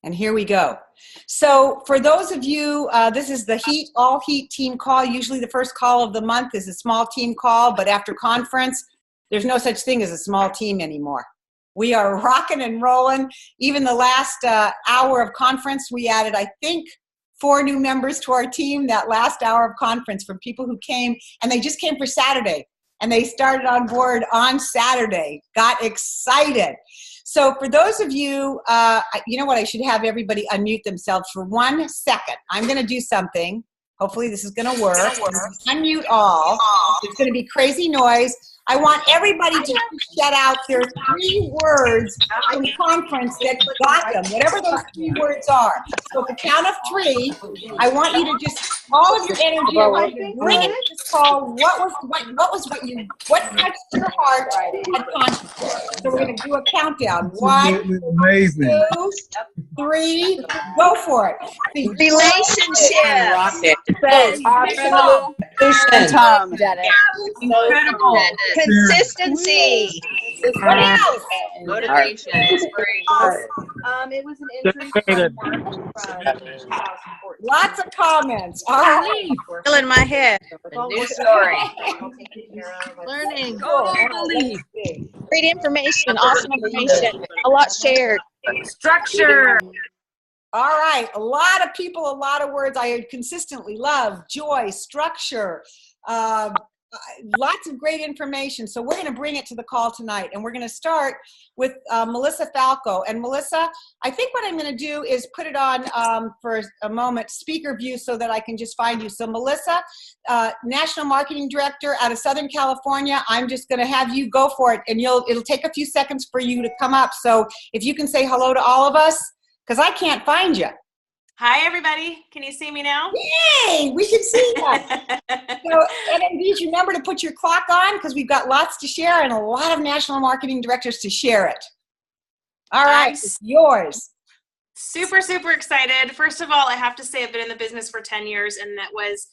And here we go. So for those of you, this is the all heat team call. Usually the first call of the month is a small team call, but after conference, there's no such thing as a small team anymore. We are rocking and rolling. Even the last hour of conference, we added, I think, 4 new members to our team that last hour of conference from people who came, and they just came for Saturday, and they started on board on Saturday, got excited. So for those of you, you know what, I should have everybody unmute themselves for 1 second. I'm going to do something. Hopefully this is going to work. Unmute all. It's going to be crazy noise. I want everybody to shout out their 3 words from conference that got them, whatever those 3 words are. So at the count of 3, I want you to just, all of your energy, I want you to bring it to this call. What touched your heart at conference? So we're going to do a countdown. 1, amazing. 2, 3, go for it. Relationship. Incredible. Consistency. What else? Motivation. It was an entry from March from 2014. Lots of comments. All right. Still in my head. The new story. Learning. Great information. Awesome information. A lot shared. Structure. All right. A lot of people, a lot of words I heard consistently. Love, joy, structure. Lots of great information. So we're going to bring it to the call tonight, and we're going to start with Melissa Falco. And Melissa, I think what I'm going to do is put it on for a moment, speaker view, so that I can just find you. So Melissa, National Marketing Director out of Southern California, I'm just going to have you go for it, and it'll take a few seconds for you to come up. So if you can say hello to all of us, because I can't find you. Hi, everybody. Can you see me now? Yay, we can see that. So, and indeed, remember to put your clock on because we've got lots to share and a lot of national marketing directors to share it. All right, it's yours. Super, super excited. First of all, I have to say I've been in the business for 10 years, and that was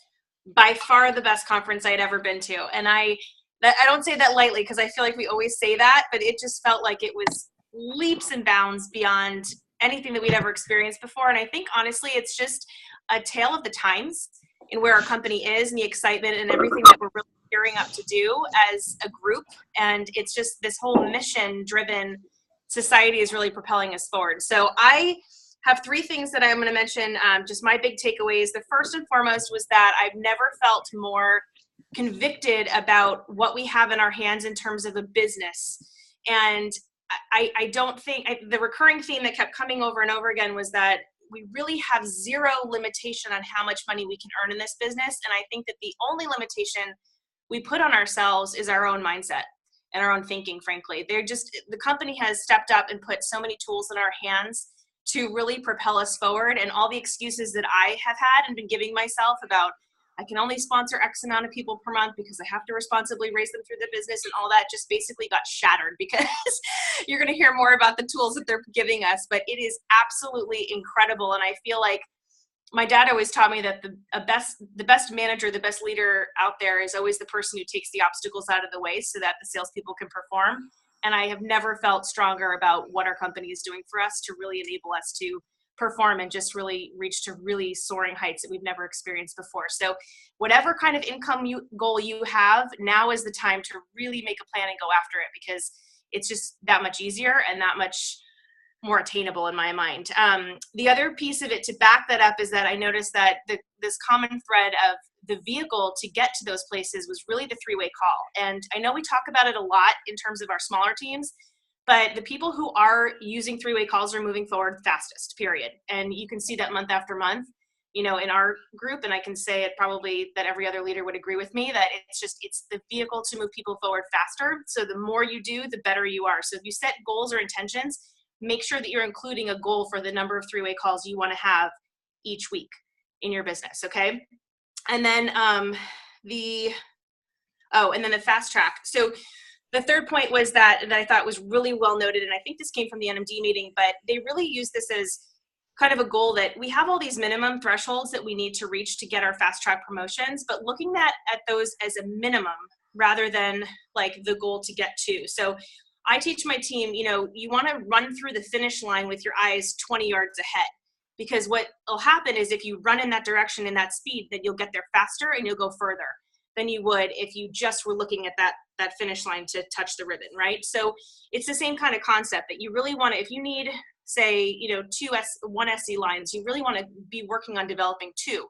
by far the best conference I'd ever been to. And I don't say that lightly because I feel like we always say that, but it just felt like it was leaps and bounds beyond anything that we'd ever experienced before. And I think honestly, it's just a tale of the times in where our company is and the excitement and everything that we're really gearing up to do as a group. And it's just this whole mission driven society is really propelling us forward. So I have 3 things that I'm going to mention, just my big takeaways. The first and foremost was that I've never felt more convicted about what we have in our hands in terms of a business. And I don't think the recurring theme that kept coming over and over again was that we really have 0 limitation on how much money we can earn in this business. And I think that the only limitation we put on ourselves is our own mindset and our own thinking, frankly. The company has stepped up and put so many tools in our hands to really propel us forward. And all the excuses that I have had and been giving myself about I can only sponsor X amount of people per month because I have to responsibly raise them through the business and all that just basically got shattered because you're going to hear more about the tools that they're giving us. But it is absolutely incredible. And I feel like my dad always taught me that the best manager, the best leader out there is always the person who takes the obstacles out of the way so that the salespeople can perform. And I have never felt stronger about what our company is doing for us to really enable us to perform and just really reach to really soaring heights that we've never experienced before. So whatever kind of income goal you have, now is the time to really make a plan and go after it because it's just that much easier and that much more attainable in my mind. The other piece of it to back that up is that I noticed that this common thread of the vehicle to get to those places was really the 3-way call. And I know we talk about it a lot in terms of our smaller teams, but the people who are using 3-way calls are moving forward fastest, period. And you can see that month after month, in our group. And I can say it probably that every other leader would agree with me that it's the vehicle to move people forward faster. So the more you do, the better you are. So if you set goals or intentions, make sure that you're including a goal for the number of 3-way calls you want to have each week in your business. Okay. And then the fast track. So the third point was that I thought was really well noted, and I think this came from the NMD meeting, but they really use this as kind of a goal that we have all these minimum thresholds that we need to reach to get our fast track promotions, but looking at those as a minimum rather than like the goal to get to. So I teach my team, you know, you want to run through the finish line with your eyes 20 yards ahead, because what will happen is if you run in that direction in that speed, then you'll get there faster and you'll go further than you would if you just were looking at that finish line to touch the ribbon, right? So it's the same kind of concept that you really want to, if you need, say, you know, one SC lines, you really want to be working on developing 2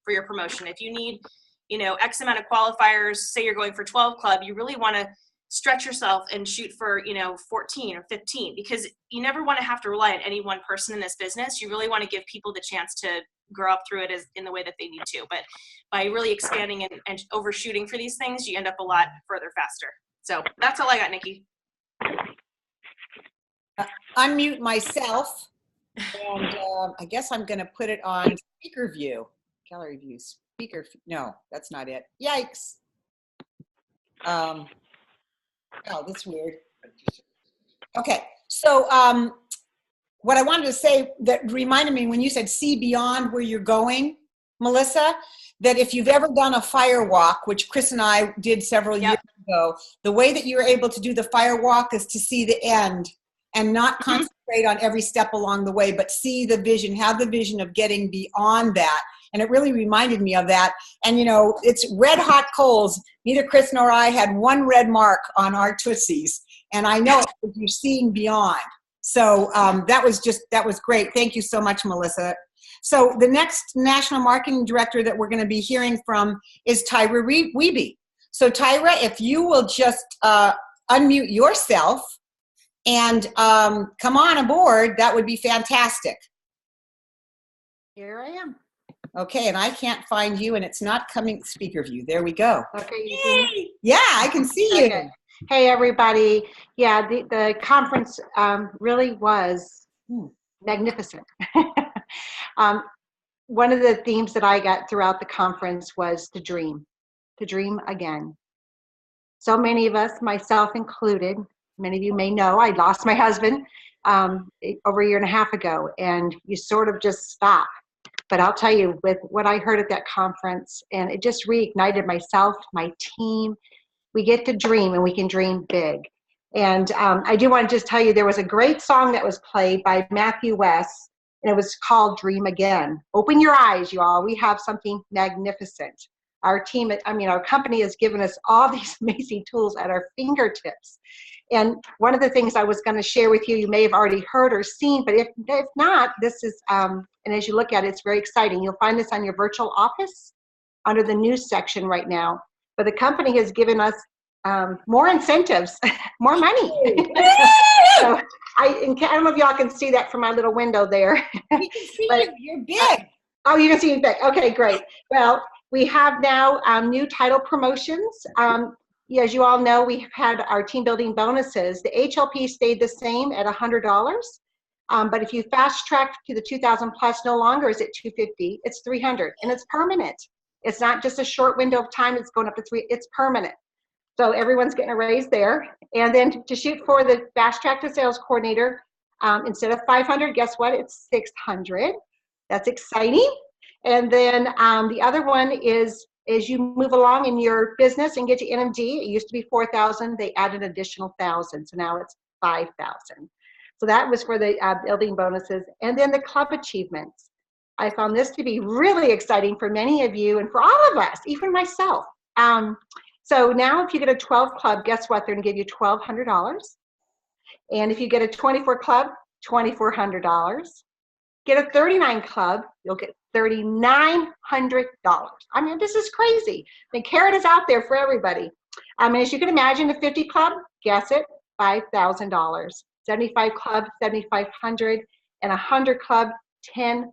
for your promotion. If you need, you know, X amount of qualifiers, say you're going for 12 club, you really want to stretch yourself and shoot for, you know, 14 or 15, because you never want to have to rely on any one person in this business. You really want to give people the chance to grow up through it in the way that they need to. But by really expanding and overshooting for these things, you end up a lot further faster. So that's all I got, Nikki. Unmute myself, and I guess I'm going to put it on speaker view, gallery view, speaker. No, that's not it. Yikes. Oh, that's weird. Okay, so what I wanted to say that reminded me when you said see beyond where you're going, Melissa, that if you've ever done a fire walk, which Chris and I did several years ago, the way that you're able to do the fire walk is to see the end and not concentrate on every step along the way, but see the vision, have the vision of getting beyond that. And it really reminded me of that. And, you know, it's red hot coals. Neither Chris nor I had one red mark on our Tootsies. And I know you're seeing beyond. So that was great. Thank you so much, Melissa. So the next national marketing director that we're going to be hearing from is Tyra Wiebe. So Tyra, if you will just unmute yourself and come on aboard, that would be fantastic. Here I am. Okay, and I can't find you, and it's not coming speaker view. There we go. Okay, you see? Yeah, I can see you. Okay. Hey, everybody. Yeah, the conference really was magnificent. One of the themes that I got throughout the conference was to dream again. So many of us, myself included, many of you may know, I lost my husband over a year and a half ago, and you sort of just stop. But I'll tell you, with what I heard at that conference, and it just reignited myself, my team. We get to dream, and we can dream big. And I do want to just tell you, there was a great song that was played by Matthew West, and it was called Dream Again. Open your eyes, you all. We have something magnificent. Our team, our company has given us all these amazing tools at our fingertips. And one of the things I was going to share with you, you may have already heard or seen, but if not, this is, and as you look at it, it's very exciting. You'll find this on your virtual office under the news section right now. But the company has given us more incentives, more money. So I don't know if y'all can see that from my little window there. We can see you. You're big. Oh, you can see me big. Okay, great. Well, we have now new title promotions. As you all know, we've had our team building bonuses. The HLP stayed the same at $100. But if you fast track to the 2000 plus, no longer is it $250, it's $300, and it's permanent. It's not just a short window of time, it's going up to it's permanent. So everyone's getting a raise there. And then to shoot for the fast track to sales coordinator, instead of 500, guess what? It's 600. That's exciting. And then the other one is, as you move along in your business and get to NMD, it used to be 4,000, they added an additional 1,000, so now it's 5,000. So that was for the building bonuses. And then the club achievements. I found this to be really exciting for many of you and for all of us, even myself. So now if you get a 12 club, guess what? They're gonna give you $1,200. And if you get a 24 club, $2,400. Get a 39 club, you'll get $3,900. I mean, this is crazy. The carrot is out there for everybody. As you can imagine, the 50 club, guess it, $5,000. 75 club, $7,500, and 100 club, $10,000.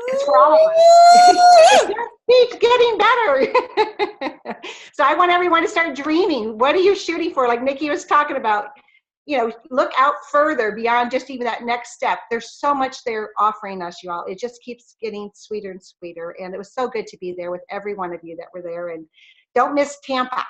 It's for all of us. It keeps getting better. So I want everyone to start dreaming. What are you shooting for? Like Nikki was talking about, look out further beyond just even that next step. There's so much they're offering us, you all. It just keeps getting sweeter and sweeter. And it was so good to be there with every one of you that were there. And don't miss Tampa.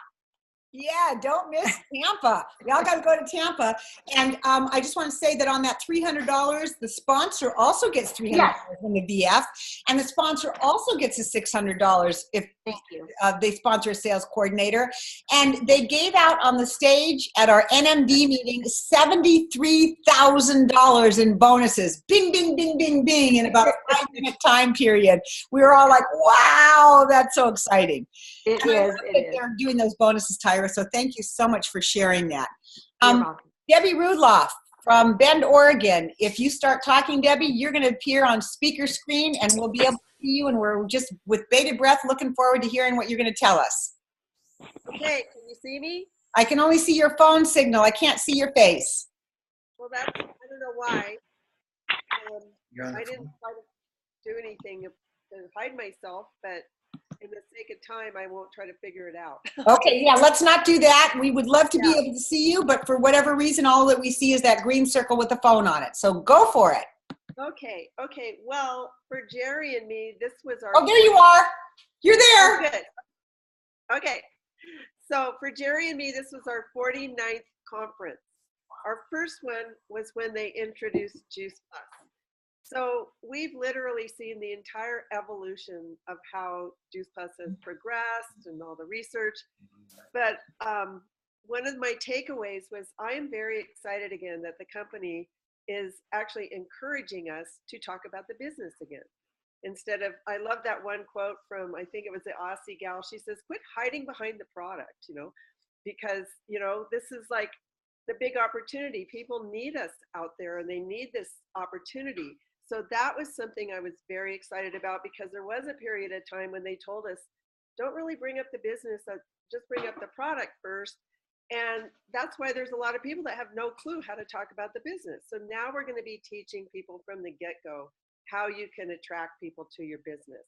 Yeah, don't miss Tampa. Y'all got to go to Tampa. And I just want to say that on that $300, the sponsor also gets $300 in the VF, and the sponsor also gets a $600 if Thank you. They sponsor a sales coordinator. And they gave out on the stage at our NMD meeting $73,000 in bonuses. Bing, bing, bing, bing, bing, in about a 5-minute time period. We were all like, wow, that's so exciting. It And I is. love It that is. they're doing those bonuses, Tyra. So thank you so much for sharing that. You're welcome. Debbie Rudloff from Bend, Oregon. If you start talking, Debbie, you're going to appear on speaker screen and we'll be able to see you. And we're just with bated breath looking forward to hearing what you're going to tell us. Okay, can you see me? I can only see your phone signal. I can't see your face. Well, I don't know why. I didn't try to do anything to hide myself, but in the sake of time, I won't try to figure it out. Okay, yeah, let's not do that. We would love to be able to see you, but for whatever reason, all that we see is that green circle with the phone on it. So go for it. Okay. Well, for Jerry and me, this was our. Oh, there you are. You're there. Oh, good. Okay. So for Jerry and me, this was our 49th conference. Our first one was when they introduced Juice Plus. So we've literally seen the entire evolution of how Juice Plus has progressed and all the research. But one of my takeaways was I am very excited again that the company is actually encouraging us to talk about the business again. Instead of, I love that one quote from, I think it was the Aussie gal. She says, quit hiding behind the product, because, this is like the big opportunity. People need us out there and they need this opportunity. So that was something I was very excited about, because there was a period of time when they told us, don't really bring up the business, just bring up the product first. And that's why there's a lot of people that have no clue how to talk about the business. So now we're going to be teaching people from the get-go how you can attract people to your business.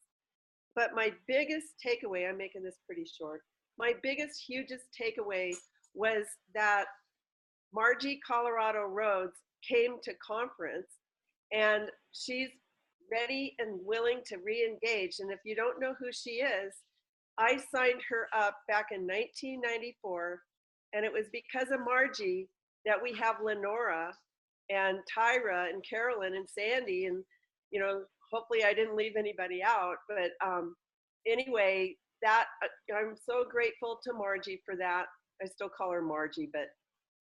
But my biggest takeaway, I'm making this pretty short, my biggest, hugest takeaway was that Margie Colorado Rhodes came to conference, and she's ready and willing to re-engage. And if you don't know who she is, I signed her up back in 1994, and it was because of Margie that we have Lenora and Tyra and Carolyn and Sandy, and hopefully I didn't leave anybody out, but anyway, that I'm so grateful to Margie for that. I still call her Margie, but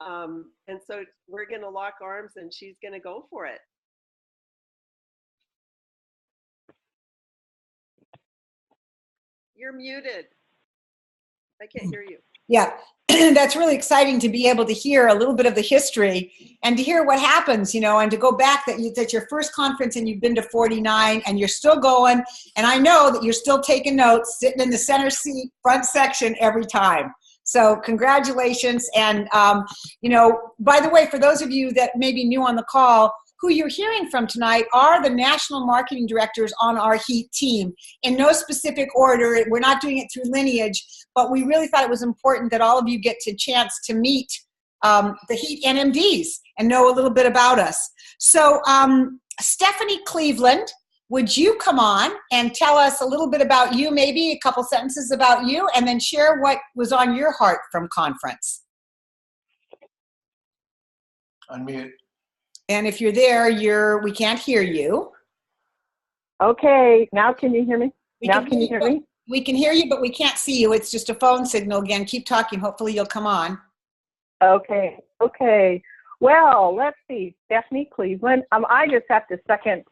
and so we're going to lock arms and she's going to go for it. You're muted. I can't hear you. Yeah, that's really exciting to be able to hear a little bit of the history and to hear what happens, and to go back that's your first conference and you've been to 49 and you're still going. And I know that you're still taking notes, sitting in the center seat, front section every time. So congratulations. And, by the way, for those of you that may be new on the call, who you're hearing from tonight are the national marketing directors on our HEAT team. In no specific order, we're not doing it through lineage, but we really thought it was important that all of you get a chance to meet the HEAT NMDs and know a little bit about us. So Stephanie Cleveland, would you come on and tell us a little bit about you, maybe a couple sentences about you, and then share what was on your heart from conference? Unmute. And if you're there, we can't hear you. Okay, now can you hear me? Can you hear me? We can hear you, but we can't see you. It's just a phone signal again. Keep talking. Hopefully you'll come on. Okay. Well, let's see. Stephanie Cleveland. I just have to second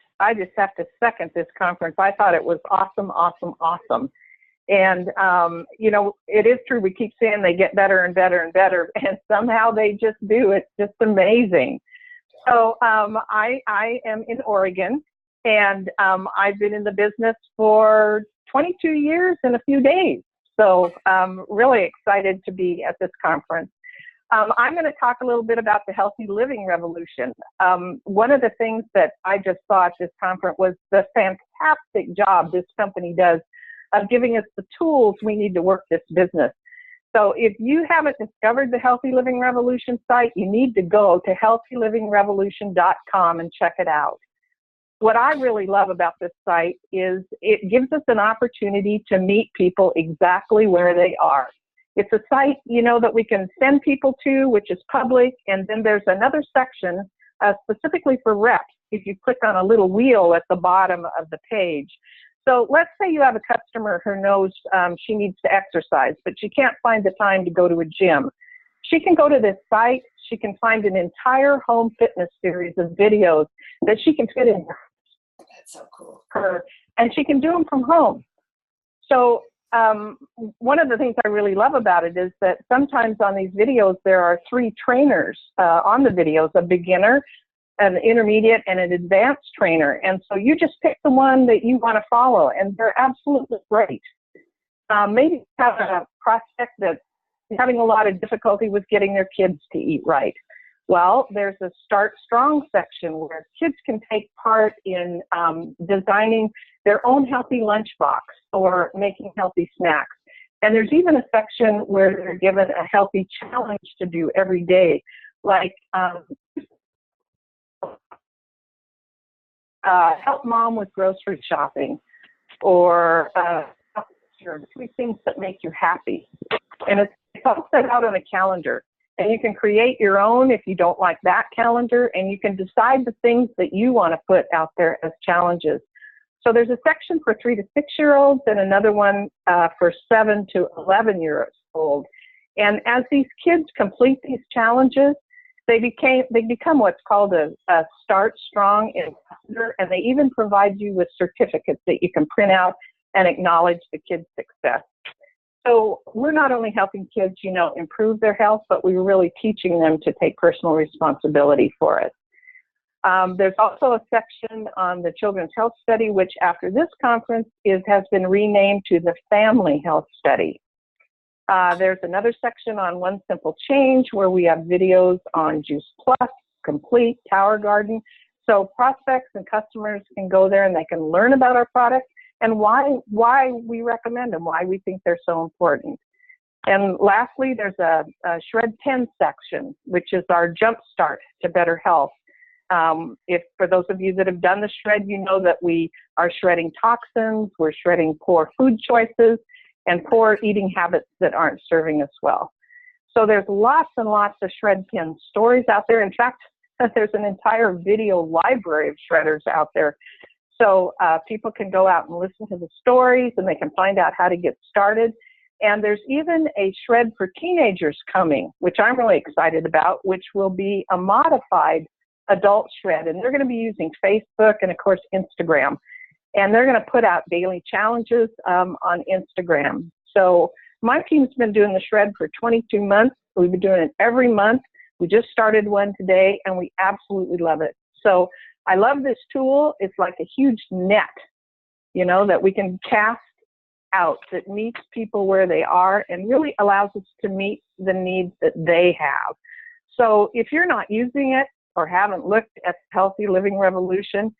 this conference. I thought it was awesome. And it is true. We keep saying they get better and better and better, and somehow they just do. It's just amazing. So I am in Oregon, and I've been in the business for 22 years and a few days. So I'm really excited to be at this conference. I'm going to talk a little bit about the healthy living revolution. One of the things that I just saw at this conference was the fantastic job this company does of giving us the tools we need to work this business. So if you haven't discovered the Healthy Living Revolution site, you need to go to healthylivingrevolution.com and check it out. What I really love about this site is it gives us an opportunity to meet people exactly where they are. It's a site, that we can send people to, which is public, and then there's another section specifically for reps. If you click on a little wheel at the bottom of the page, So let's say you have a customer who knows she needs to exercise, but she can't find the time to go to a gym. She can go to this site. She can find an entire home fitness series of videos that she can fit in That's so cool. her, and she can do them from home. So one of the things I really love about it is that sometimes on these videos there are 3 trainers on the videos, a beginner, an intermediate, and an advanced trainer. And so you just pick the one that you want to follow, and they're absolutely great. Maybe you have a prospect that's having a lot of difficulty with getting their kids to eat right. Well, there's a Start Strong section where kids can take part in designing their own healthy lunchbox or making healthy snacks. And there's even a section where they're given a healthy challenge to do every day, like help mom with grocery shopping, or 3 things that make you happy. And it's all set out on a calendar. And you can create your own if you don't like that calendar, and you can decide the things that you want to put out there as challenges. So there's a section for 3 to 6-year-olds and another one for 7 to 11-year-olds. And as these kids complete these challenges, they become what's called a Start Strong ambassador, and they even provide you with certificates that you can print out and acknowledge the kids' success. So we're not only helping kids, improve their health, but we're really teaching them to take personal responsibility for it. There's also a section on the Children's Health Study, which after this conference has been renamed to the Family Health Study. There's another section on One Simple Change where we have videos on Juice Plus, Complete, Tower Garden. So prospects and customers can go there and they can learn about our products and why we recommend them, why we think they're so important. And lastly, there's a Shred 10 section, which is our jump start to better health. If for those of you that have done the shred, you know that we are shredding toxins, we're shredding poor food choices, and poor eating habits that aren't serving us well. So there's lots and lots of Shred 10 stories out there. In fact, there's an entire video library of shredders out there. So people can go out and listen to the stories, and they can find out how to get started. And there's even a shred for teenagers coming, which I'm really excited about, which will be a modified adult shred. And they're going to be using Facebook and, of course, Instagram. And they're going to put out daily challenges on Instagram. So my team's been doing the shred for 22 months. We've been doing it every month. We just started one today, and we absolutely love it. So I love this tool. It's like a huge net, that we can cast out that meets people where they are and really allows us to meet the needs that they have. So if you're not using it or haven't looked at Healthy Living Revolution,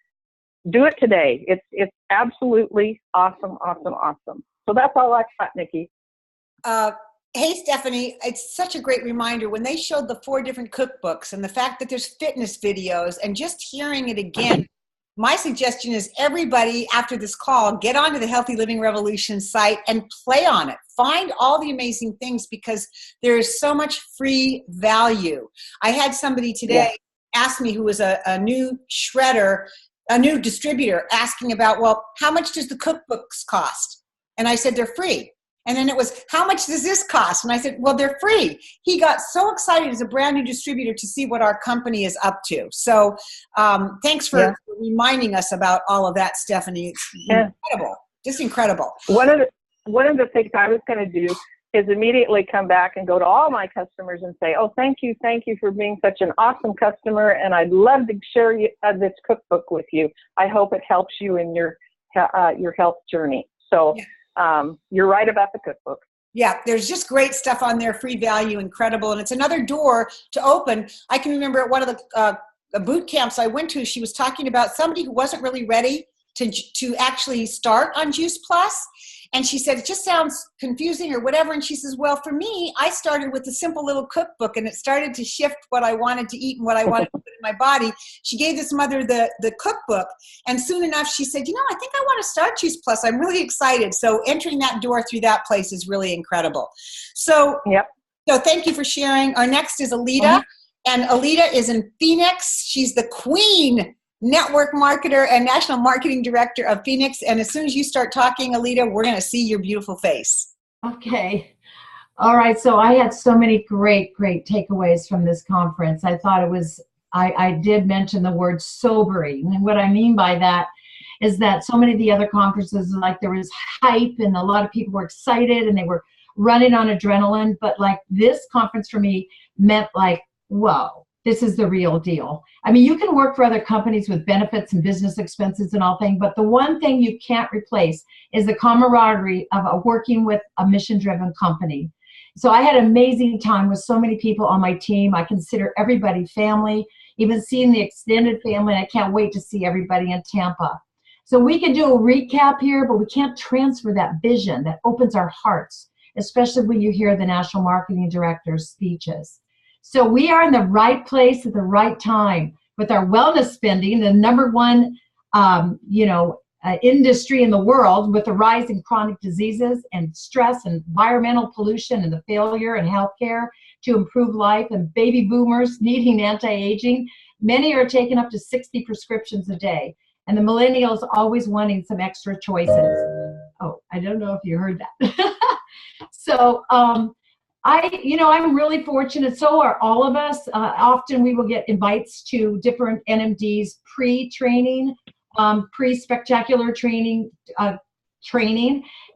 do it today. It's absolutely awesome, awesome, awesome. So that's all I got, Nikki. Hey, Stephanie, it's such a great reminder when they showed the 4 different cookbooks and the fact that there's fitness videos and just hearing it again. My suggestion is everybody after this call, get onto the Healthy Living Revolution site and play on it. Find all the amazing things because there is so much free value. I had somebody today ask me who was a new shredder, a new distributor, asking about, well, how much does the cookbooks cost? And I said, they're free. And then it was, how much does this cost? And I said, well, they're free. He got so excited as a brand new distributor to see what our company is up to. So thanks for reminding us about all of that, Stephanie. It's incredible, just incredible. One of the things I was going to do is immediately come back and go to all my customers and say, oh, thank you for being such an awesome customer, and I'd love to share this cookbook with you. I hope it helps you in your health journey. So. You're right about the cookbook. Yeah, there's just great stuff on there, free value, incredible. And it's another door to open. I can remember at one of the boot camps I went to, she was talking about somebody who wasn't really ready to actually start on Juice Plus. And she said, it just sounds confusing or whatever. And she says, well, for me, I started with a simple little cookbook and it started to shift what I wanted to eat and what I wanted to put in my body. She gave this mother the cookbook. And soon enough, she said, I think I want to start Juice Plus. I'm really excited. So entering that door through that place is really incredible. So, So thank you for sharing. Our next is Alita. And Alita is in Phoenix. She's the queen network marketer and national marketing director of Phoenix. And as soon as you start talking, Alita, we're going to see your beautiful face. Okay. All right. So I had so many great takeaways from this conference. I thought it was, I did mention the word sobering. And what I mean by that is that so many of the other conferences, like there was hype and a lot of people were excited and they were running on adrenaline. But like this conference for me meant like, whoa, this is the real deal. I mean, you can work for other companies with benefits and business expenses and all things, but the one thing you can't replace is the camaraderie of working with a mission-driven company. So I had an amazing time with so many people on my team. I consider everybody family, even seeing the extended family. And I can't wait to see everybody in Tampa. So we can do a recap here, but we can't transfer that vision that opens our hearts, especially when you hear the National Marketing Director's speeches. So we are in the right place at the right time with our wellness spending, the number one, industry in the world, with the rise in chronic diseases and stress and environmental pollution and the failure in healthcare to improve life, and baby boomers needing anti-aging. Many are taking up to 60 prescriptions a day, and the millennials always wanting some extra choices. Oh, I don't know if you heard that. So I'm really fortunate. So are all of us. Often we will get invites to different NMDs pre-training, pre-spectacular training.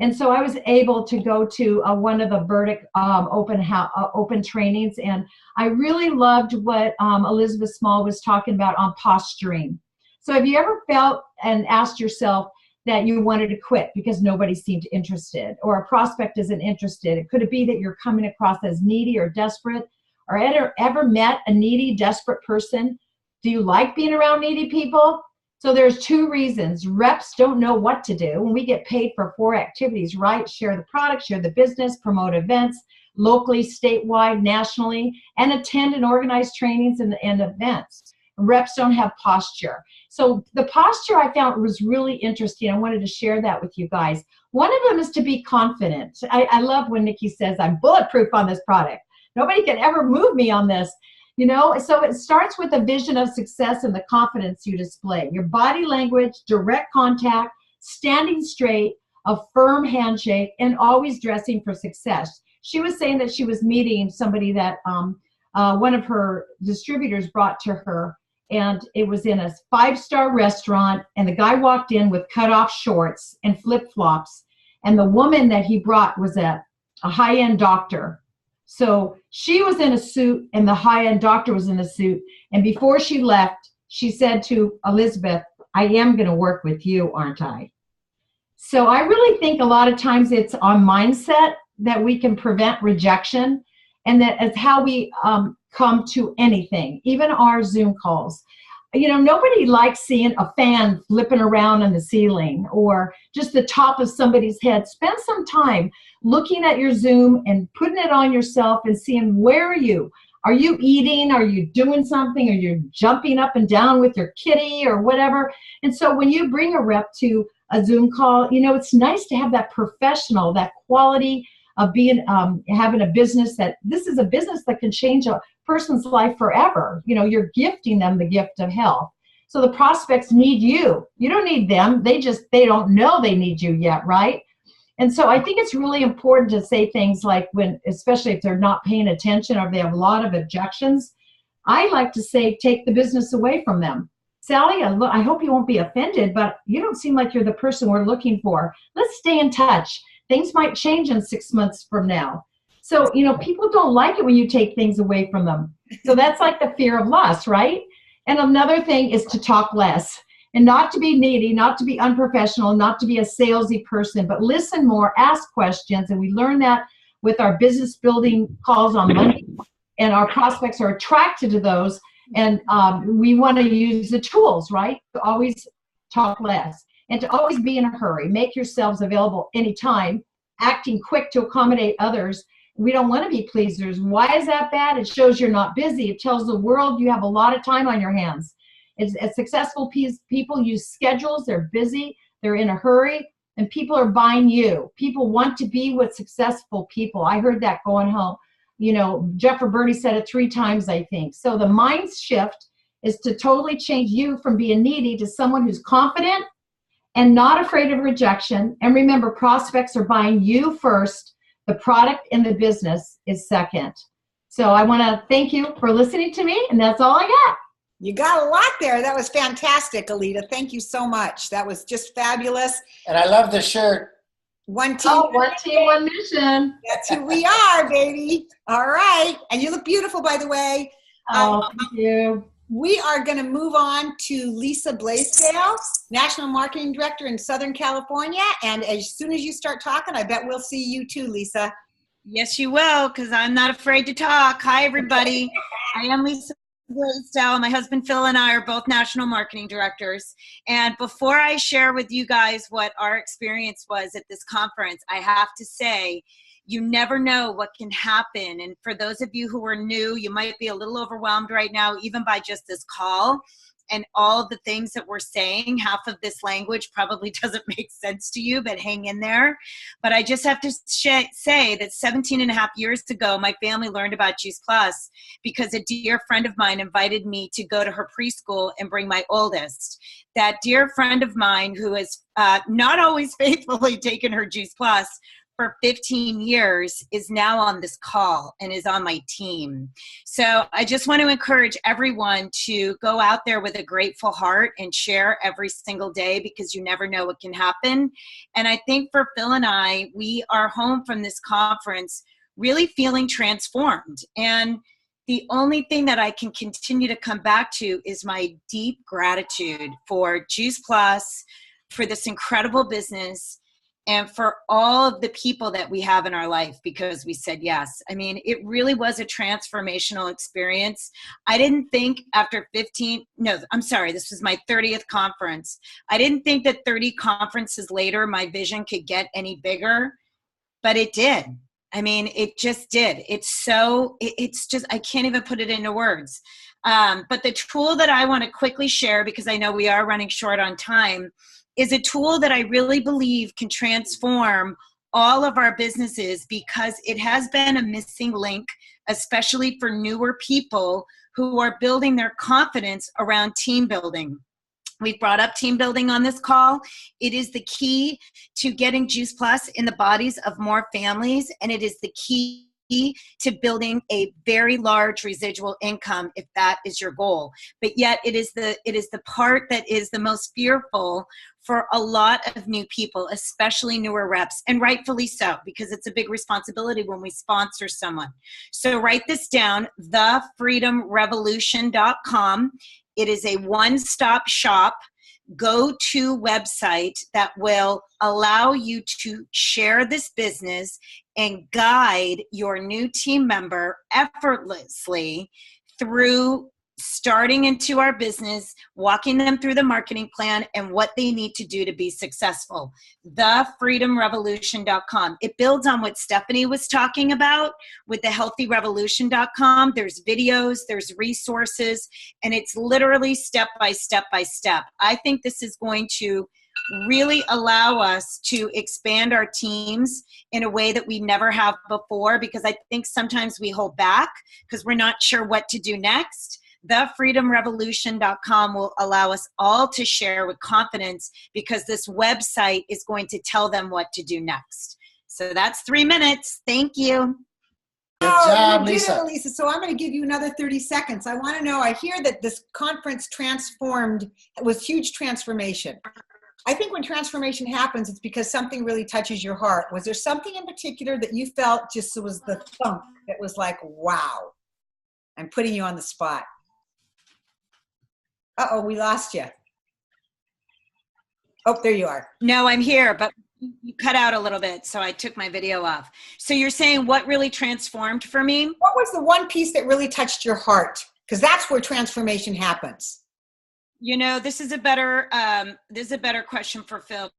And so I was able to go to one of the Burdick open trainings, and I really loved what Elizabeth Small was talking about on posturing. So have you ever felt and asked yourself that you wanted to quit because nobody seemed interested, or a prospect isn't interested? Could it be that you're coming across as needy or desperate, or ever met a needy, desperate person? Do you like being around needy people? So there's two reasons. Reps don't know what to do. When we get paid for 4 activities, right? Share the product, share the business, promote events, locally, statewide, nationally, and attend and organize trainings and events. Reps don't have posture. So the posture I found was really interesting. I wanted to share that with you guys. One of them is to be confident. I love when Nikki says, I'm bulletproof on this product. Nobody can ever move me on this. So it starts with a vision of success and the confidence you display. Your body language, direct contact, standing straight, a firm handshake, and always dressing for success. She was saying that she was meeting somebody that one of her distributors brought to her, and it was in a 5-star restaurant, and the guy walked in with cut-off shorts and flip-flops, and the woman that he brought was a high-end doctor. So she was in a suit, and the high-end doctor was in a suit, and before she left, she said to Elizabeth, I am going to work with you, aren't I? So I really think a lot of times it's our mindset that we can prevent rejection, and that is how we come to anything, even our Zoom calls. Nobody likes seeing a fan flipping around on the ceiling or just the top of somebody's head. Spend some time looking at your Zoom and putting it on yourself and seeing, where are you? Are you eating? Are you doing something? Are you jumping up and down with your kitty or whatever? And so when you bring a rep to a Zoom call, it's nice to have that professional, that quality of being having a business this is a business that can change a person's life forever. You're gifting them the gift of health. So the prospects need you. You don't need them. They don't know they need you yet, right? And so I think it's really important to say things like, especially if they're not paying attention or if they have a lot of objections, I like to say, take the business away from them. Sally, I hope you won't be offended, but you don't seem like you're the person we're looking for. Let's stay in touch. Things might change in 6 months from now. So, people don't like it when you take things away from them. So that's like the fear of loss, right? And another thing is to talk less and not to be needy, not to be unprofessional, not to be a salesy person, but listen more, ask questions. And we learn that with our business building calls on Monday, and our prospects are attracted to those. And we want to use the tools, right? To always talk less and to always be in a hurry. Make yourselves available anytime, acting quick to accommodate others. We don't want to be pleasers. Why is that bad? It shows you're not busy. It tells the world you have a lot of time on your hands. Successful people use schedules. They're busy. They're in a hurry. And people are buying you. People want to be with successful people. I heard that going home. Jeff Roberti said it 3 times, I think. So the mind shift is to totally change you from being needy to someone who's confident and not afraid of rejection. And remember, prospects are buying you first. The product and the business is second. So I want to thank you for listening to me, and that's all I got. You got a lot there. That was fantastic, Alita. Thank you so much. That was just fabulous. And I love the shirt. One team. Oh, one team, one mission. That's who we are, baby. All right. And you look beautiful, by the way. Oh, thank you. We are going to move on to Lisa Blaisdell, National Marketing Director in Southern California. And as soon as you start talking, I bet we'll see you too, Lisa. Yes, you will, because I'm not afraid to talk. Hi, everybody. I am Lisa Blaisdell. My husband Phil and I are both national marketing directors. And before I share with you guys what our experience was at this conference, I have to say, you never know what can happen. And for those of you who are new, you might be a little overwhelmed right now, even by just this call and all the things that we're saying. Half of this language probably doesn't make sense to you, but hang in there. But I just have to say that 17 and a half years ago, my family learned about Juice Plus because a dear friend of mine invited me to go to her preschool and bring my oldest. That dear friend of mine who has not always faithfully taken her Juice Plus for 15 years is now on this call and is on my team. So I just want to encourage everyone to go out there with a grateful heart and share every single day, because you never know what can happen. And I think for Phil and I, we are home from this conference really feeling transformed. And the only thing that I can continue to come back to is my deep gratitude for Juice Plus, for this incredible business, and for all of the people that we have in our life because we said yes. I mean, it really was a transformational experience. I didn't think after this was my 30th conference. I didn't think that 30 conferences later, my vision could get any bigger, but it did. I mean, it just did. It's just, I can't even put it into words. But the tool that I want to quickly share, because I know we are running short on time, is a tool that I really believe can transform all of our businesses, because it has been a missing link, especially for newer people who are building their confidence around team building. We've brought up team building on this call. It is the key to getting Juice Plus in the bodies of more families, and it is the key to building a very large residual income if that is your goal. But yet it is the part that is the most fearful for a lot of new people, especially newer reps, and rightfully so, because it's a big responsibility when we sponsor someone. So write this down, thefreedomrevolution.com. It is a one-stop shop go-to website that will allow you to share this business and guide your new team member effortlessly through starting into our business, walking them through the marketing plan and what they need to do to be successful. Thefreedomrevolution.com. It builds on what Stephanie was talking about with the healthyrevolution.com. There's videos, there's resources, and it's literally step by step by step. I think this is going to really allow us to expand our teams in a way that we never have before, because I think sometimes we hold back because we're not sure what to do next. Thefreedomrevolution.com will allow us all to share with confidence, because this website is going to tell them what to do next. So that's 3 minutes. Thank you. Good job, you did Lisa. it, Lisa. So I'm going to give you another 30 seconds. I want to know, I hear that this conference was huge transformation. I think when transformation happens, it's because something really touches your heart. Was there something in particular that you felt just was the thump that was like, wow? I'm putting you on the spot. Uh-oh, we lost you. Oh, there you are. No, I'm here, but you cut out a little bit, so I took my video off. So you're saying what really transformed for me? What was the one piece that really touched your heart? Because that's where transformation happens. You know, this is a better question for Phil.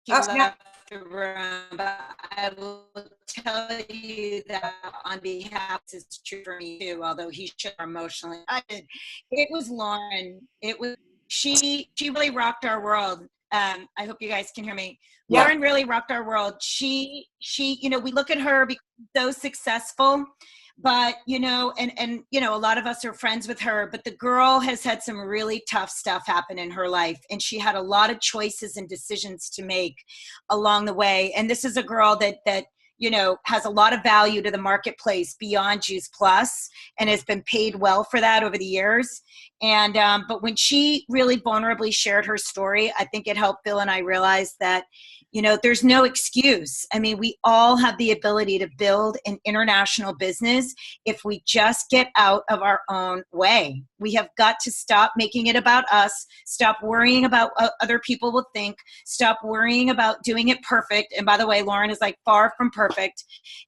He left the room, but I will tell you that on behalf, it's true for me too, although he should emotionally. It was Lauren. She really rocked our world. I hope you guys can hear me. Yeah. Lauren really rocked our world. She, we look at her because she's so successful, but and a lot of us are friends with her, but the girl has had some really tough stuff happen in her life, and she had a lot of choices and decisions to make along the way. And this is a girl that has a lot of value to the marketplace beyond Juice Plus, and has been paid well for that over the years. And but when she really vulnerably shared her story, I think it helped Bill and I realize that there's no excuse. I mean, we all have the ability to build an international business if we just get out of our own way. We have got to stop making it about us, stop worrying about what other people will think, stop worrying about doing it perfect. And by the way, Lauren is like far from perfect,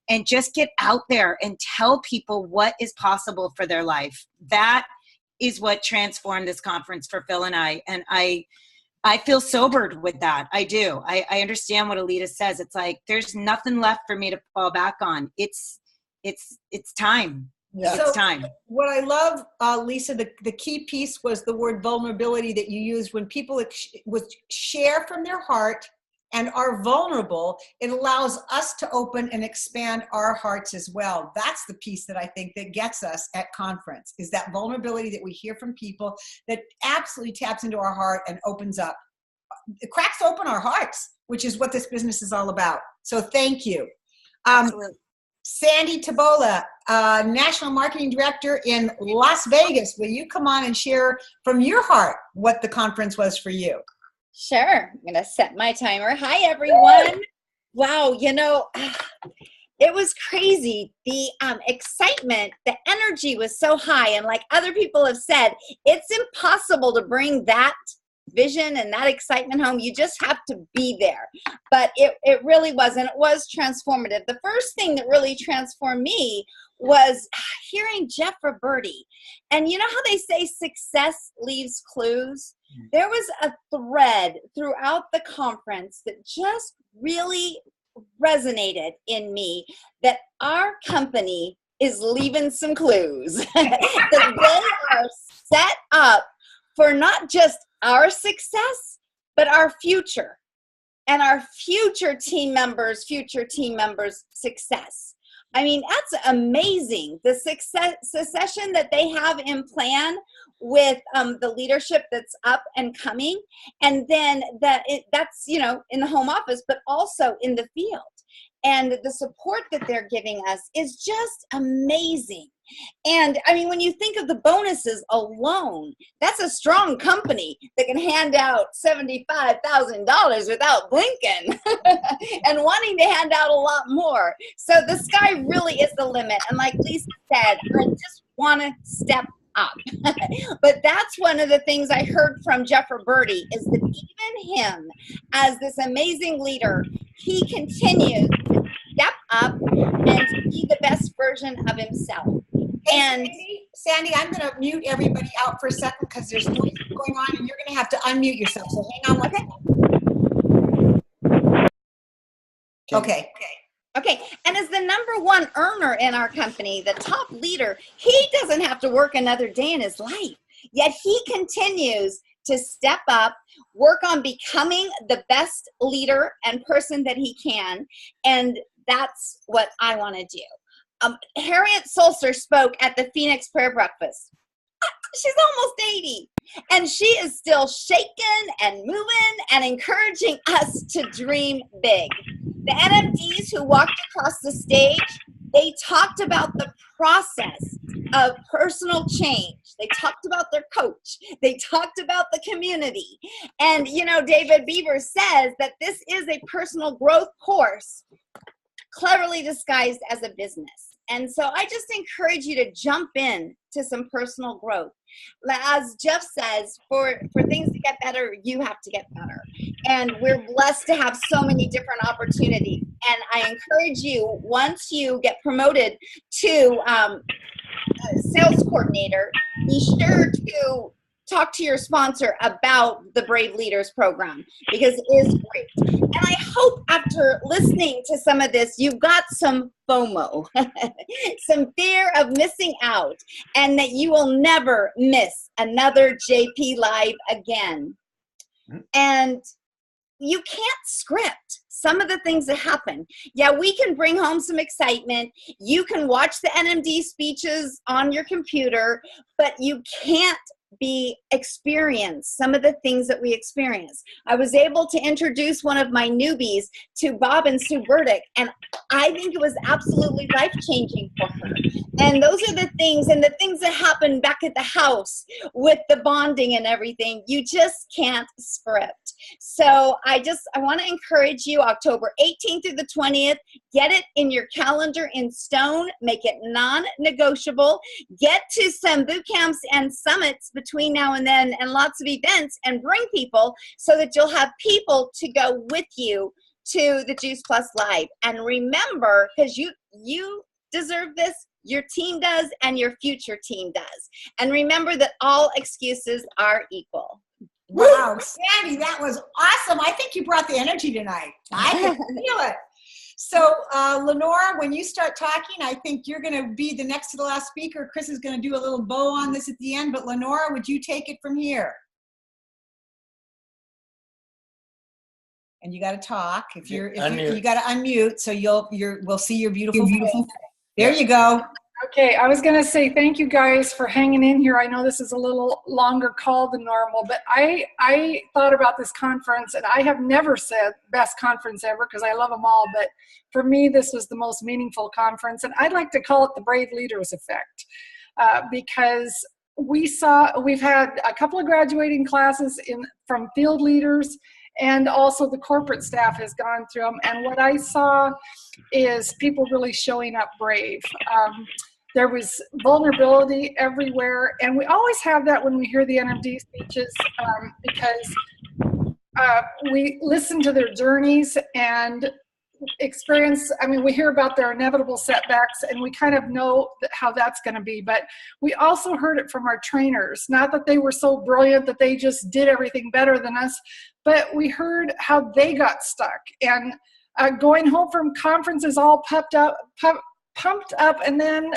and just get out there and tell people what is possible for their life. That is what transformed this conference for Phil and I. And I feel sobered with that. I do. I understand what Alita says. It's like, there's nothing left for me to fall back on. It's time. Yeah. It's time. What I love, Lisa, the key piece was the word vulnerability that you used. When people share from their heart and are vulnerable, it allows us to open and expand our hearts as well. That's the piece that I think that gets us at conference, is that vulnerability that we hear from people that absolutely taps into our heart and opens up. It cracks open our hearts, which is what this business is all about. So thank you. Sandy Tabola, National Marketing Director in Las Vegas. Will you come on and share from your heart what the conference was for you? Sure. I'm going to set my timer. Hi, everyone. Wow. It was crazy. The excitement, the energy was so high. And like other people have said, it's impossible to bring that vision and that excitement home. You just have to be there. But it really was, and it was transformative. The first thing that really transformed me was hearing Jeff Roberti. And you know how they say success leaves clues? There was a thread throughout the conference that just really resonated in me, that our company is leaving some clues. That they are set up for not just our success, but our future, and our future team members' success. I mean, that's amazing. The succession that they have in plan with the leadership that's up and coming, and then that's in the home office, but also in the field. And the support that they're giving us is just amazing. And I mean, when you think of the bonuses alone, that's a strong company that can hand out $75,000 without blinking and wanting to hand out a lot more. So the sky really is the limit. And like Lisa said, I just want to step up. But that's one of the things I heard from Jeff Roberti, is that even him, as this amazing leader, he continues to step up and to be the best version of himself. And Sandy, I'm going to mute everybody out for a second because there's noise going on, and you're going to have to unmute yourself. So hang on one second. Okay. Okay, and as the #1 earner in our company, the top leader, he doesn't have to work another day in his life. Yet he continues to step up, work on becoming the best leader and person that he can, and that's what I want to do. Harriet Sulzer spoke at the Phoenix Prayer Breakfast. She's almost 80, and she is still shaking and moving and encouraging us to dream big. The NMDs who walked across the stage, they talked about the process of personal change. They talked about their coach. They talked about the community. And, David Beaver says that this is a personal growth course, cleverly disguised as a business. And so I just encourage you to jump in to some personal growth. As Jeff says, for things to get better, you have to get better. And we're blessed to have so many different opportunities. And I encourage you, once you get promoted to sales coordinator, be sure to talk to your sponsor about the Brave Leaders program, because it is great. And I hope after listening to some of this, you've got some FOMO, some fear of missing out, and that you will never miss another JP Live again. And you can't script some of the things that happen. Yeah, we can bring home some excitement. You can watch the NMD speeches on your computer, but you can't experience some of the things that we experience. I was able to introduce one of my newbies to Bob and Sue Burdick, and I think it was absolutely life-changing for her. And those are the things, and the things that happen back at the house with the bonding and everything, you just can't script. So I want to encourage you, October 18th through the 20th, get it in your calendar in stone, make it non-negotiable, get to some boot camps and summits between now and then, and lots of events, and bring people so that you'll have people to go with you to the Juice Plus Live. And remember, because you deserve this, your team does, and your future team does. And remember that all excuses are equal. Wow, Sandy, that was awesome. I think you brought the energy tonight. I can feel it. So, Lenora, when you start talking, I think you're going to be the next to the last speaker. Chris is going to do a little bow on this at the end, but Lenora, would you take it from here? And you got to talk. You got to unmute, so we'll see your beautiful face. There you go. Okay, I was going to say thank you guys for hanging in here. I know this is a little longer call than normal, but I thought about this conference, and I have never said best conference ever because I love them all, but for me, this was the most meaningful conference, and I'd like to call it the Brave Leaders Effect because we've had a couple of graduating classes from field leaders, and also the corporate staff has gone through them. And what I saw is people really showing up brave. There was vulnerability everywhere. And we always have that when we hear the NMD speeches because we listen to their journeys and experience. I mean, we hear about their inevitable setbacks and we kind of know how that's going to be, but we also heard it from our trainers. Not that they were so brilliant that they just did everything better than us, but we heard how they got stuck and going home from conferences all pumped up and then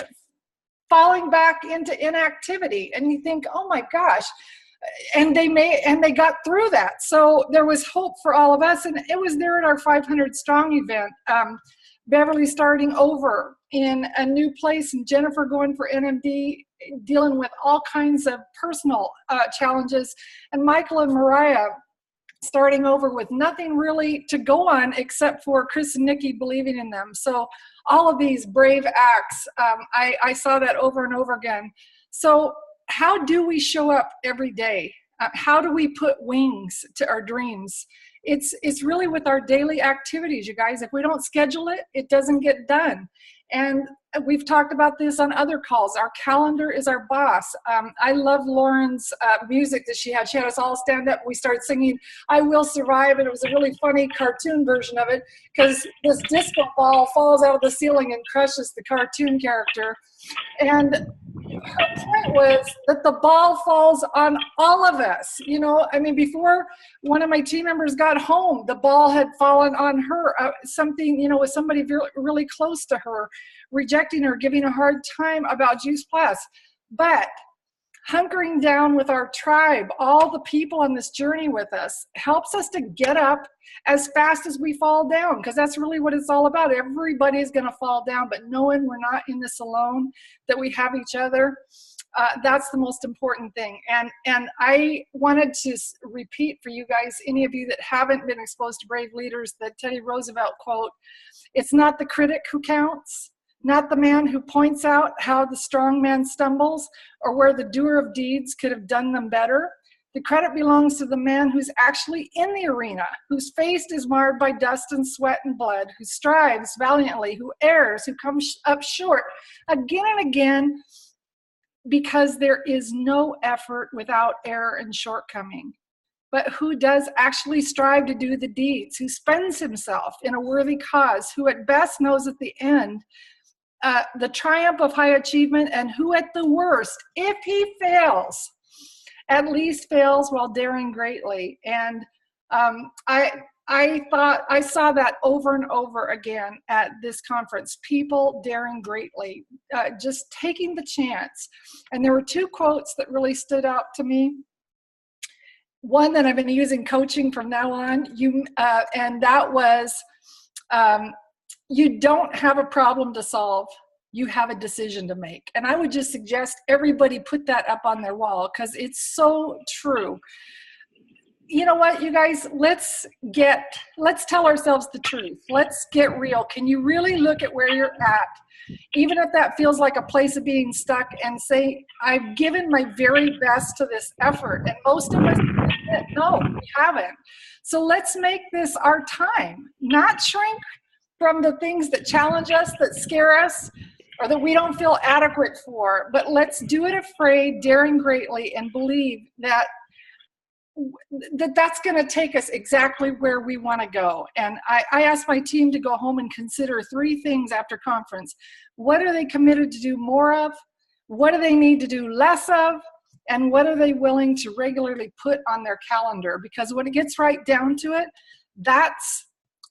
falling back into inactivity. And you think, oh my gosh, and they got through that. So there was hope for all of us, and it was there at our 500 Strong event. Beverly starting over in a new place, and Jennifer going for NMD, dealing with all kinds of personal challenges, and Michael and Mariah starting over with nothing really to go on except for Chris and Nikki believing in them. So all of these brave acts, I saw that over and over again. So how do we show up every day? How do we put wings to our dreams? It's really with our daily activities, you guys. If we don't schedule it, it doesn't get done. And we've talked about this on other calls. Our calendar is our boss. I love Lauren's music that she had. She had us all stand up. We started singing "I Will Survive," and it was a really funny cartoon version of it because this disco ball falls out of the ceiling and crushes the cartoon character. And her point was that the ball falls on all of us. You know, I mean, before one of my team members got home, the ball had fallen on her. Something, you know, with somebody really close to her, rejecting her, giving a hard time about Juice Plus. But hunkering down with our tribe, all the people on this journey with us, helps us to get up as fast as we fall down, because that's really what it's all about. Everybody is going to fall down, but knowing we're not in this alone, that we have each other, that's the most important thing. And I wanted to repeat for you guys, any of you that haven't been exposed to Brave Leaders, the Teddy Roosevelt quote: "It's not the critic who counts, not the man who points out how the strong man stumbles or where the doer of deeds could have done them better. The credit belongs to the man who's actually in the arena, whose face is marred by dust and sweat and blood, who strives valiantly, who errs, who comes up short again and again, because there is no effort without error and shortcoming. But who does actually strive to do the deeds, who spends himself in a worthy cause, who at best knows at the end the triumph of high achievement, and who at the worst, if he fails, at least fails while daring greatly." And I thought I saw that over and over again at this conference, people daring greatly, just taking the chance. And there were two quotes that really stood out to me. one that I've been using coaching from now on. And that was, you don't have a problem to solve. You have a decision to make. And I would just suggest everybody put that up on their wall because it's so true. You know what, you guys, let's tell ourselves the truth. Let's get real. Can you really look at where you're at, even if that feels like a place of being stuck, and say, I've given my very best to this effort? And most of us admit, no, we haven't. So let's make this our time, not shrink from the things that challenge us, that scare us, or that we don't feel adequate for, but let's do it afraid, daring greatly, and believe that that's going to take us exactly where we want to go. And I asked my team to go home and consider 3 things after conference. What are they committed to do more of? What do they need to do less of? And what are they willing to regularly put on their calendar? Because when it gets right down to it, that's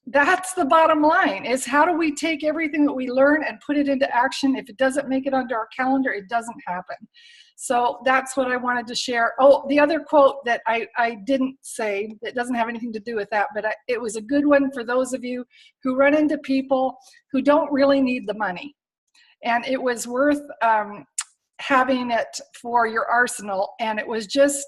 the bottom line, is how do we take everything that we learn and put it into action? If it doesn't make it onto our calendar, it doesn't happen. So that's what I wanted to share. Oh, the other quote that I didn't say, that doesn't have anything to do with that, but it was a good one for those of you who run into people who don't really need the money. And it was worth having it for your arsenal. And it was just,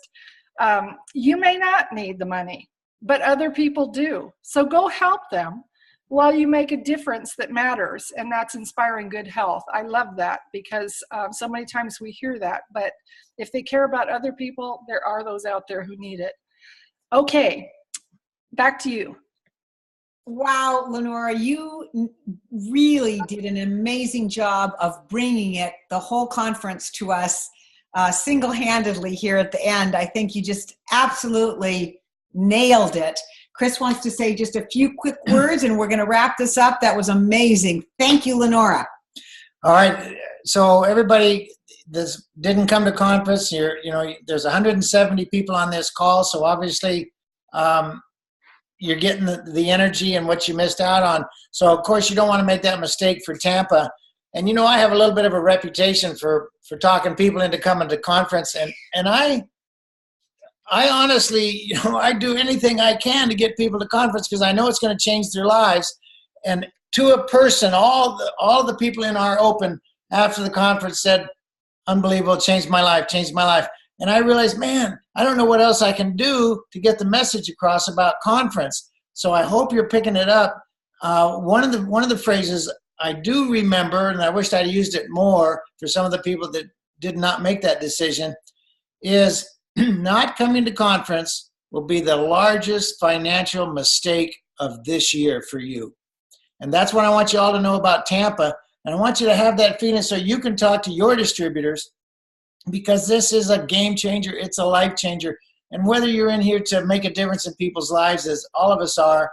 you may not need the money, but other people do. So go help them while you make a difference that matters, and that's inspiring good health. I love that because so many times we hear that, but if they care about other people, there are those out there who need it. Okay, back to you. Wow, Lenora, you really did an amazing job of bringing the whole conference to us single-handedly here at the end. I think you just absolutely nailed it. Chris wants to say just a few quick words and we're going to wrap this up. That was amazing. Thank you, Lenora. All right. So everybody that didn't come to conference, there's 170 people on this call. So obviously you're getting the energy and what you missed out on. So of course you don't want to make that mistake for Tampa. And I have a little bit of a reputation for talking people into coming to conference. And I honestly, I do anything I can to get people to conference because I know it's going to change their lives. And to a person, all the people in our open after the conference said, unbelievable, changed my life. And I realized, man, I don't know what else I can do to get the message across about conference. So I hope you're picking it up. One of the phrases I do remember, and I wished I'd used it more for some of the people that did not make that decision, is not coming to conference will be the largest financial mistake of this year for you. And that's what I want you all to know about Tampa. And I want you to have that feeling so you can talk to your distributors, because this is a game changer. It's a life changer. And whether you're in here to make a difference in people's lives, as all of us are,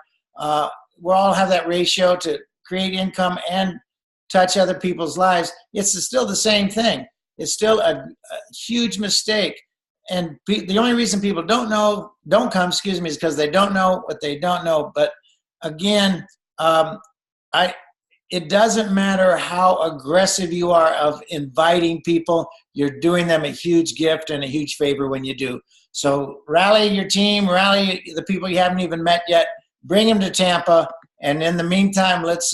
we all have that ratio to create income and touch other people's lives. It's still the same thing. It's still a huge mistake. And the only reason people don't come, is because they don't know what they don't know. But again, it doesn't matter how aggressive you are of inviting people. You're doing them a huge gift and a huge favor when you do. So rally your team, rally the people you haven't even met yet, bring them to Tampa. And in the meantime, let's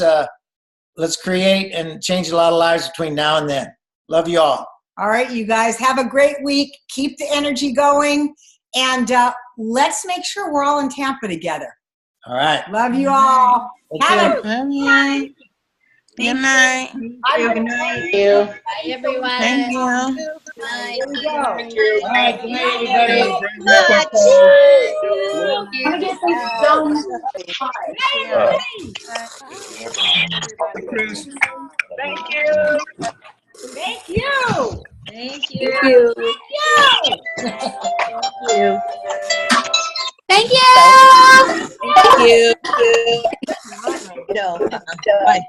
create and change a lot of lives between now and then. Love you all. All right, you guys, have a great week. Keep the energy going. And let's make sure we're all in Tampa together. All right. Love you all. Have a Good night. Good night. Good night. Bye, everyone. Thank you. Bye. Here we go. All right, good night, everybody. I'm gonna get things done. Thank you. Thank you. Thank you. Thank you. Thank you. Thank you. No. Bye.